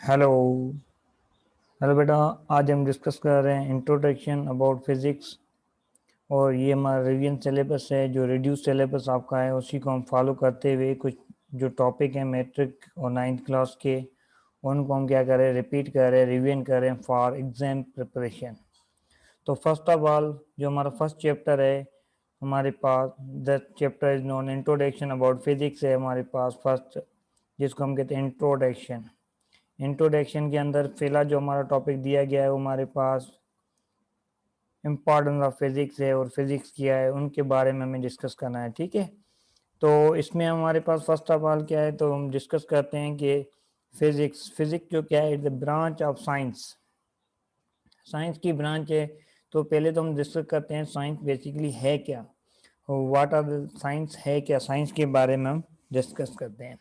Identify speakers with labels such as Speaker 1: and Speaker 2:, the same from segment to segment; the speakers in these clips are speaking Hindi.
Speaker 1: हेलो। हेलो बेटा। आज हम डिस्कस कर रहे हैं इंट्रोडक्शन अबाउट फिजिक्स। और ये हमारा रिवीजन सिलेबस है, जो रिड्यूस सिलेबस आपका है उसी को हम फॉलो करते हुए कुछ जो टॉपिक हैं मैट्रिक और नाइन्थ क्लास के, उनको हम क्या कर रहे हैं, रिपीट कर रहे हैं, रिवीजन कर रहे हैं फॉर एग्जाम प्रिपरेशन। तो फर्स्ट ऑफ ऑल जो हमारा फर्स्ट चैप्टर है हमारे पास, the chapter is non introduction about physics है हमारे पास फर्स्ट, जिसको हम कहते हैं इंट्रोडक्शन। इंट्रोडक्शन के अंदर पहला जो हमारा टॉपिक दिया गया है वो हमारे पास इम्पोर्टेंस ऑफ फिजिक्स है, और फिजिक्स क्या है उनके बारे में हमें डिस्कस करना है। ठीक है, तो इसमें हमारे पास फर्स्ट ऑफ ऑल क्या है, तो हम डिस्कस करते हैं कि फिजिक्स फिजिक्स जो क्या है, it's the branch of science. Science की ब्रांच है। तो पहले तो हम डिस्कस करते हैं साइंस बेसिकली है क्या, व्हाट आर द साइंस है क्या, साइंस के बारे में हम डिस्कस करते हैं।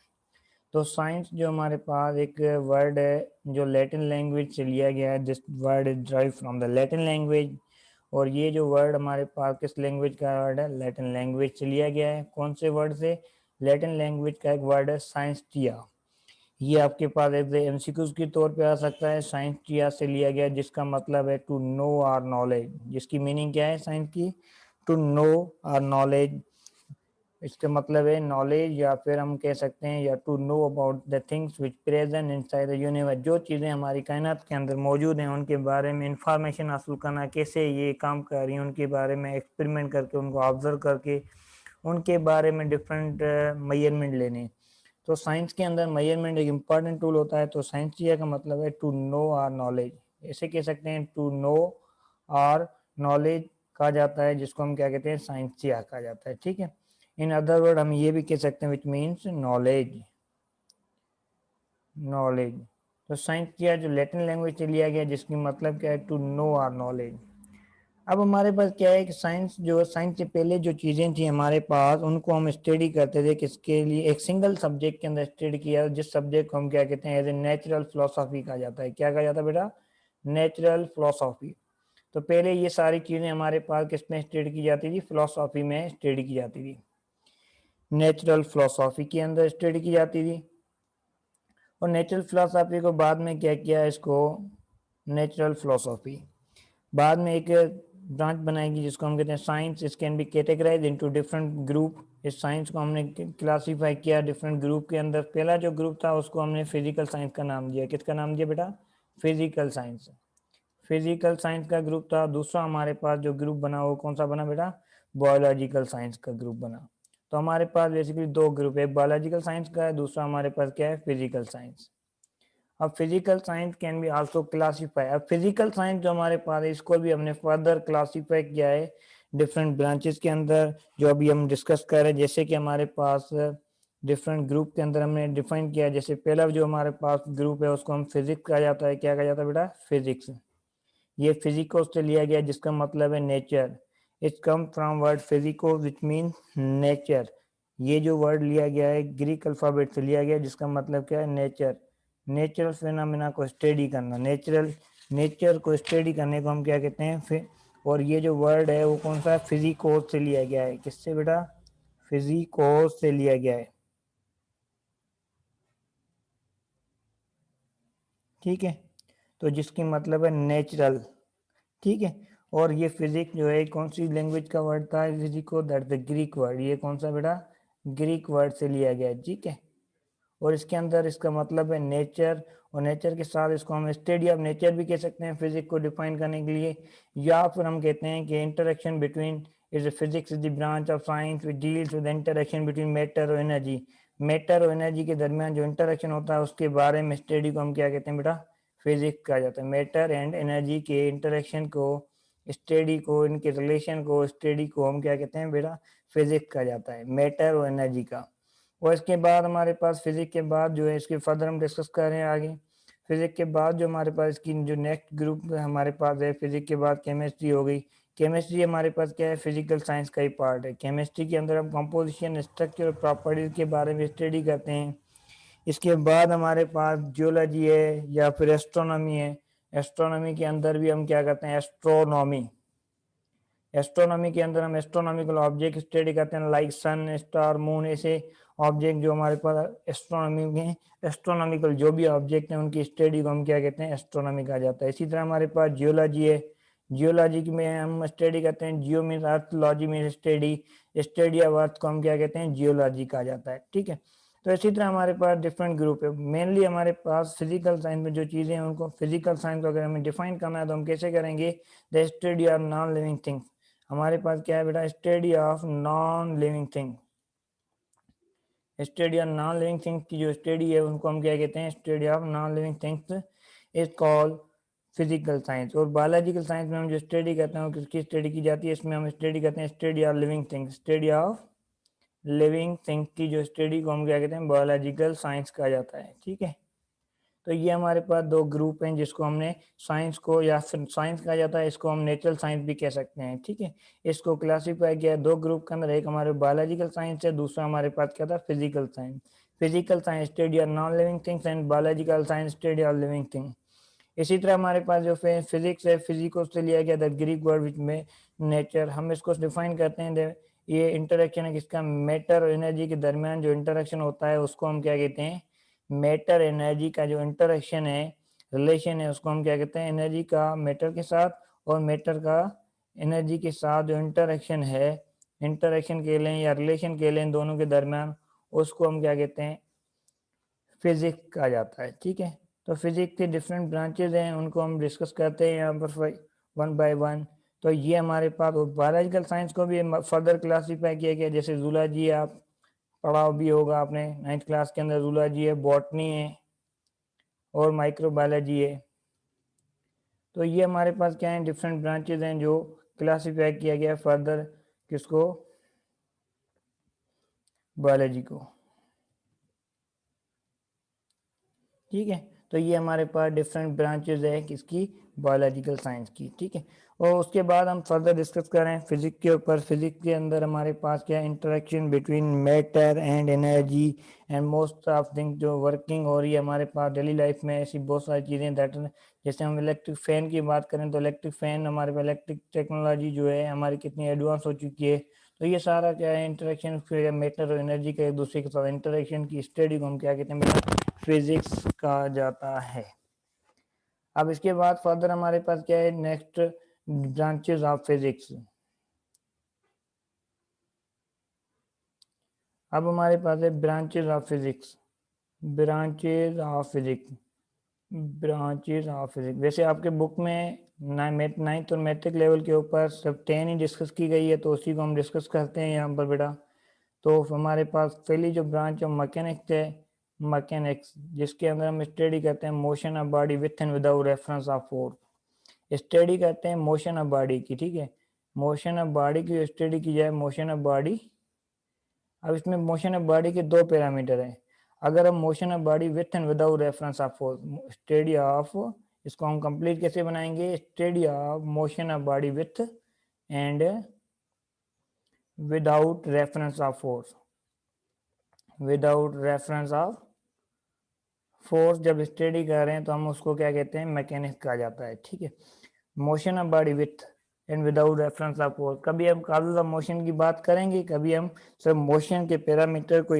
Speaker 1: तो साइंस जो हमारे पास एक वर्ड है जो लैटिन लैंग्वेज से लिया गया है, this word is drive from the Latin language. और ये जो वर्ड हमारे पास किस लैंग्वेज का वर्ड है, लैटिन लैंग्वेज से लिया गया है। कौन से वर्ड से, लैटिन लैंग्वेज का एक वर्ड है साइंसटिया। ये आपके पास एक एमसीक्यूज के तौर पे आ सकता है। साइंसटिया से लिया गया जिसका मतलब है टू नो आर नॉलेज, जिसकी मीनिंग क्या है साइंस की, टू नो आर नॉलेज। इसका मतलब है नॉलेज, या फिर हम कह सकते हैं या to know about the things which present inside the universe. जो चीज़ें हमारी कायनात के अंदर मौजूद हैं उनके बारे में इंफॉर्मेशन हासिल करना, कैसे ये काम कर रही हैं उनके बारे में एक्सपेरिमेंट करके, उनको ऑब्जर्व करके उनके बारे में डिफरेंट मेजरमेंट लेने। तो साइंस के अंदर मेजरमेंट एक इम्पॉर्टेंट टूल होता है। तो साइंस का मतलब है टू नो आर नॉलेज, ऐसे कह सकते हैं टू नो आर नॉलेज कहा जाता है, जिसको हम क्या कहते हैं, साइंसिया कहा जाता है। ठीक है, इन अदर वर्ड हम ये भी कह सकते हैं विच मीन्स नॉलेज। नॉलेज तो साइंस किया जो लैटिन लैंग्वेज से लिया गया, जिसकी मतलब क्या है, टू नो आर नॉलेज। अब हमारे पास क्या है कि साइंस जो साइंस से पहले जो चीज़ें थी हमारे पास, उनको हम स्टडी करते थे किसके लिए, एक सिंगल सब्जेक्ट के अंदर स्टडी किया, जिस सब्जेक्ट को हम क्या कहते हैं, एज ए नेचुरल फिलोसॉफी कहा जाता है। क्या कहा जाता है बेटा, नेचुरल फिलोसॉफी। तो पहले ये सारी चीज़ें हमारे पास किस में स्टडी की जाती थी, फिलोसॉफी में स्टडी की जाती थी, नेचुरल फिलोसॉफी के अंदर स्टडी की जाती थी। और नेचुरल फिलोसॉफी को बाद में क्या किया, इसको नेचुरल फिलोसॉफी बाद में एक ब्रांच बनाएगी जिसको हम कहते हैं साइंस। इस can be categorize into different group. इस साइंस को हमने क्लासीफाई किया डिफरेंट ग्रुप के अंदर। पहला जो ग्रुप था उसको हमने फिजिकल साइंस का नाम दिया। किसका नाम दिया बेटा, फिजिकल साइंस। फिजिकल साइंस का ग्रुप था। दूसरा हमारे पास जो ग्रुप बना वो कौन सा बना बेटा, बायोलॉजिकल साइंस का ग्रुप बना। तो हमारे पास बेसिकली दो ग्रुप है, एक बायोलॉजिकल साइंस का है, दूसरा हमारे पास क्या है, फिजिकल साइंस। अब physical science can be also classify. अब फिजिकल साइंस जो हमारे पास है इसको भी हमने फर्दर क्लासीफाई किया है डिफरेंट ब्रांचेस के अंदर, जो अभी हम डिस्कस कर रहे हैं। जैसे कि हमारे पास डिफरेंट ग्रुप के अंदर हमने डिफाइन किया। जैसे पहला जो हमारे पास ग्रुप है उसको हम फिजिक्स कहा जाता है। क्या कहा जाता है बेटा, फिजिक्स। ये फिजिको से लिया गया जिसका मतलब है nature. It's come from word physico which mean nature. ये जो वर्ड लिया गया है ग्रीक अल्फाबेट से लिया गया जिसका मतलब क्या है, नेचर। नेचुरल फिनोमेना को स्टडी करना, नेचुरल नेचर को स्टडी करने को हम क्या कहते हैं, फिर। और ये जो वर्ड है वो कौन सा है, फिजिकोस से लिया गया है। किससे बेटा, फिजिकोस से लिया गया है। ठीक है, तो जिसकी मतलब है नेचुरल। ठीक है, और ये फिजिक्स जो है कौन सी लैंग्वेज का वर्ड था, physico, that the Greek word. ये कौन सा बेटा, ग्रीक वर्ड से लिया गया है। ठीक है, और इसके अंदर इसका मतलब है नेचर। और नेचर के साथ इसको हम स्टडी ऑफ नेचर भी कह सकते हैं फिजिक्स को डिफाइन करने के लिए। या फिर हम कहते हैं कि interaction between is physics is the branch of science which deals with interaction between matter और एनर्जी। मैटर और एनर्जी के दरमियान जो इंटरेक्शन होता है उसके बारे में स्टडी को हम क्या कहते हैं बेटा, फिजिक्स कहा जाता है। मैटर एंड एनर्जी के इंटरेक्शन को, स्टडी को, इनके रिलेशन को, स्टडी को हम क्या कहते हैं बेटा, फिजिक्स कहा जाता है, मैटर और एनर्जी का। और इसके बाद हमारे पास फिजिक्स के बाद जो है, इसके फर्दर हम डिस्कस कर रहे हैं आगे। फिजिक्स के बाद जो हमारे पास इसकी जो नेक्स्ट ग्रुप हमारे पास है, फिजिक्स के बाद केमिस्ट्री हो गई। केमिस्ट्री हमारे पास क्या है, फिजिकल साइंस का ही पार्ट है। केमिस्ट्री के अंदर हम कंपोजिशन, स्ट्रक्चर और प्रॉपर्टीज के बारे में स्टडी करते हैं। इसके बाद हमारे पास जियोलॉजी है या फिर एस्ट्रोनॉमी है। एस्ट्रोनॉमी के अंदर भी हम क्या करते हैं, एस्ट्रोनॉमी। एस्ट्रोनॉमी के अंदर हम एस्ट्रोनॉमिकल ऑब्जेक्ट स्टडी करते हैं, लाइक सन, स्टार, मून, ऐसे ऑब्जेक्ट जो हमारे पास एस्ट्रोनॉमी में, एस्ट्रोनॉमिकल जो भी ऑब्जेक्ट हैं उनकी स्टडी को हम क्या कहते हैं, एस्ट्रोनॉमी कहा जाता है। इसी तरह हमारे पास जियोलॉजी है, जियोलॉजी में हम स्टडी करते हैं, geo mean earth, logy mean study, study of earth को हम क्या कहते हैं, जियोलॉजी कहा जाता है। ठीक है, तो इसी तरह हमारे पास डिफरेंट ग्रुप है। मेनली हमारे पास फिजिकल साइंस में जो चीज़ें हैं उनको, फिजिकल साइंस को अगर हमें डिफाइन करना है तो हम कैसे करेंगे, the study of non living things. हमारे पास क्या है बेटा, study of non living thing. Study of non living things की जो स्टडी है उनको हम क्या कहते हैं, study of non living things is called physical science. और बायोलॉजिकल साइंस में हम जो स्टडी करते हैं किसकी स्टडी की जाती है, इसमें हम स्टडी करते हैं study of living things. Study of living things की जो स्टडी को हम क्या कहते हैं, बायोलॉजिकल साइंस कहा जाता है। ठीक है, तो ये हमारे पास दो ग्रुप हैं जिसको हमने साइंस को, या साइंस कहा जाता है, इसको हम नेचुरल साइंस भी कह सकते हैं। ठीक है, इसको क्लासीफाई किया है दो ग्रुप के अंदर, एक हमारे बायोलॉजिकल साइंस है, दूसरा हमारे पास क्या था, physical science. Physical science study of non living things and biological science study of living thing. इसी तरह हमारे पास जो फिजिक्स है, फिजिको से लिया गया द ग्रीक वर्ड विच में नेचर, हम इसको डिफाइन करते हैं, ये इंटरेक्शन है किसका, मैटर और एनर्जी के दरमियान जो इंटरेक्शन होता है उसको हम क्या कहते हैं, मैटर एनर्जी का जो इंटरेक्शन है, रिलेशन है, उसको हम क्या कहते हैं, एनर्जी का मैटर के साथ और मैटर का एनर्जी के साथ जो इंटरेक्शन है, इंटरेक्शन के लिए या रिलेशन के लिए दोनों के दरमियान, उसको हम क्या कहते हैं, फिजिक्स कहा जाता है। ठीक है, तो फिजिक्स के डिफरेंट ब्रांचेज हैं, उनको हम डिस्कस करते हैं यहाँ पर वन बाय वन। तो ये हमारे पास बायोलॉजिकल साइंस को भी फर्दर क्लासीफाई किया गया, जैसे जूलॉजी आप पढ़ा भी होगा आपने 9th क्लास के अंदर, जूलॉजी है, बॉटनी है और माइक्रोबायोलॉजी है। तो ये हमारे पास क्या है, डिफरेंट ब्रांचेज हैं जो क्लासीफाई किया गया फर्दर, किसको, बायोलॉजी को। ठीक है, तो ये हमारे पास डिफरेंट ब्रांचेज है किसकी, बायोलॉजिकल साइंस की। ठीक है, और उसके बाद हम फर्दर डिस्कस करें फिजिक्स के ऊपर। फिजिक्स के अंदर हमारे पास क्या है, interaction between matter and energy and most of thing जो वर्किंग हो रही है हमारे पास डेली लाइफ में, ऐसी बहुत सारी चीज़ें दैट, जैसे हम इलेक्ट्रिक फैन की बात करें तो इलेक्ट्रिक फैन हमारे पास, इलेक्ट्रिक टेक्नोलॉजी जो है हमारी कितनी एडवांस हो चुकी है। तो ये सारा क्या है, इंटरेक्शन मैटर और एनर्जी का एक दूसरे के साथ इंटरेक्शन की स्टडी को हम क्या कहते हैं, फिजिक्स कहा जाता है। अब इसके बाद फर्दर हमारे पास क्या है, नेक्स्ट ब्रांचेस ऑफ फिजिक्स। अब हमारे पास है branches of physics, branches of physics, branches of physics. वैसे आपके बुक में 9th और मैट्रिक लेवल के ऊपर सब 10 ही डिस्कस की गई है, तो उसी को हम डिस्कस करते हैं यहाँ पर बेटा। तो हमारे पास पहली जो ब्रांच है मैकेनिक्स है, मैकेनिक्स, जिसके अंदर हम स्टडी करते हैं motion of body with and without reference of force. Study करते हैं मोशन ऑफ बॉडी की। ठीक है, मोशन ऑफ बॉडी की स्टडी की जाए, मोशन ऑफ बॉडी। अब इसमें मोशन ऑफ बॉडी के दो पैरामीटर हैं। अगर हम motion of body with and without reference of force, study of, इसको हम कंप्लीट कैसे बनाएंगे, study of motion of body with and without reference of force, without reference of force जब स्टडी कर रहे हैं तो हम उसको क्या कहते हैं, मैकेनिक्स कहा जाता है। ठीक है, motion of body with and without reference of force, कभी हम काउजेज ऑफ मोशन की बात करेंगे, कभी हम सिर्फ मोशन के पैरामीटर को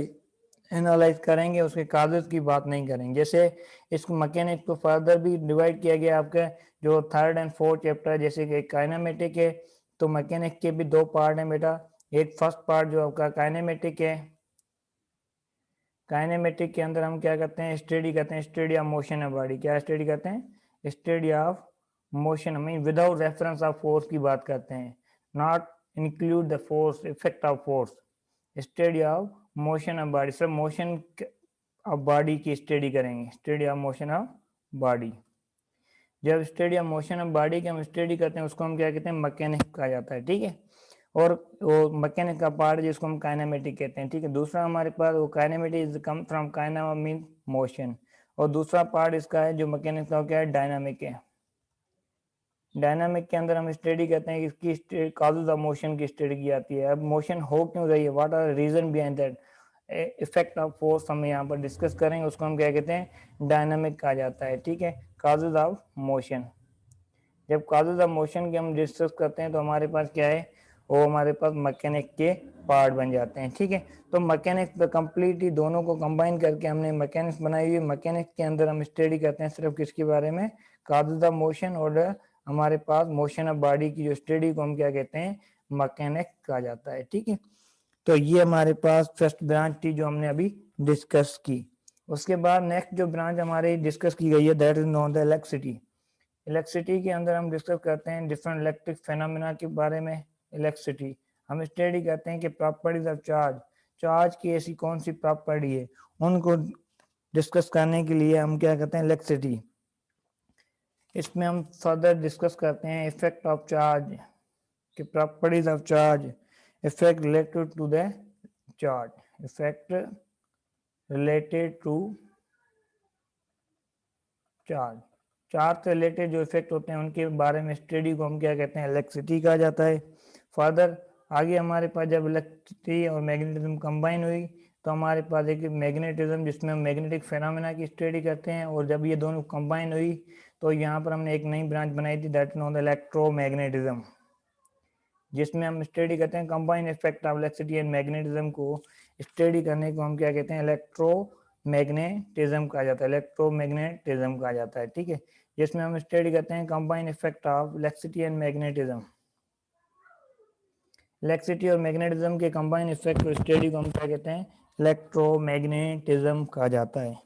Speaker 1: एनालाइज करेंगे, उसके काजेज की बात नहीं करेंगे। जैसे इस मैकेनिक्स को फर्दर भी डिवाइड किया गया आपका जो 3rd and 4th चैप्टर, जैसे कि काइनेमेटिक है, तो मैकेनिक्स के भी दो पार्ट हैं बेटा। एक फर्स्ट पार्ट जो आपका काइनेमेटिक है, काइनेमेटिक के अंदर हम क्या करते हैं, स्टडी करते हैं, study of motion of body. क्या स्टडी करते हैं, study of motion, mean without reference of force की बात करते हैं, not include the force, effect of force. Study of motion of body, सब मोशन ऑफ बॉडी की स्टडी करेंगे, study of motion of body. जब study of motion of body की हम स्टडी करते हैं उसको हम क्या कहते हैं, मैकेनिक्स कहा जाता है। ठीक है, और वो मैकेनिक का पार्ट जिसको हम काइनेमेटिक कहते हैं। ठीक है, दूसरा हमारे पास वो kinematic is come from kinema mean motion, और दूसरा पार्ट इसका है जो मैकेनिक का क्या है, डायनामिक है। डायनामिक के अंदर हम स्टडी करते हैं कि इसकी कॉजेज ऑफ मोशन की स्टडी की जाती है। अब मोशन हो क्यों रही है, what are reason behind that, effect of force हम यहाँ पर डिस्कस करेंगे, उसको हम क्या कहते हैं, डायनामिक कहा जाता है। ठीक है, कॉजेज ऑफ मोशन। जब कॉजेज ऑफ मोशन की हम डिस्कस करते हैं तो हमारे पास क्या है, वो हमारे पास मैकेनिक के पार्ट बन जाते हैं। ठीक है, तो मैकेनिक्स पे कंप्लीटली दोनों को कंबाइन करके हमने मैकेनिक्स बनाई हुई। मैकेनिक्स के अंदर हम स्टडी करते हैं सिर्फ किसके बारे में, कॉजेज ऑफ मोशन, और हमारे पास मोशन ऑफ बॉडी की जो स्टडी को हम क्या कहते हैं, मैकेनिक्स कहा जाता है। ठीक है, तो ये हमारे पास फर्स्ट ब्रांच थी जो हमने अभी डिस्कस की। उसके बाद नेक्स्ट जो ब्रांच हमारी डिस्कस की गई है that is known the electricity. Electricity के अंदर हम डिस्कस करते हैं डिफरेंट इलेक्ट्रिक फेनोमेना के बारे में। इलेक्ट्रिसिटी हम स्टडी करते हैं कि प्रॉपर्टीज ऑफ चार्ज, चार्ज की ऐसी कौन सी प्रॉपर्टी है, उनको डिस्कस करने के लिए हम क्या करते हैं, इलेक्ट्रिसिटी। इसमें हम फर्दर डिस्कस करते हैं इफेक्ट ऑफ चार्ज, कि properties of charge, effect related to the charge, effect related to charge, charge से रिलेटेड जो इफेक्ट होते हैं उनके बारे में स्टडी को हम क्या कहते हैं, इलेक्ट्रिसिटी कहा जाता है। फर्दर आगे हमारे पास जब इलेक्ट्रिसिटी और मैग्नेटिज्म कंबाइन हुई तो हमारे पास एक मैग्नेटिज्म जिसमें हम मैग्नेटिक फेनोमेना की स्टडी करते हैं, और जब ये दोनों कंबाइन हुई तो यहाँ पर हमने एक नई ब्रांच बनाई थी दैट नॉन द इलेक्ट्रोमैग्नेटिज्म, जिसमें हम स्टडी करते हैं combine effect of electricity and magnetism को स्टडी करने को हम क्या कहते हैं, इलेक्ट्रोमैग्नेटिज्म कहा जाता है, इलेक्ट्रोमैग्नेटिज्म कहा जाता है। ठीक है, जिसमें हम स्टडी करते हैं combine effect of electricity and magnetism, electricity और मैग्नेटिज्म के कंबाइन इफेक्ट को स्टडी को हम क्या कहते हैं, इलेक्ट्रोमैग्नेटिज्म कहा जाता है।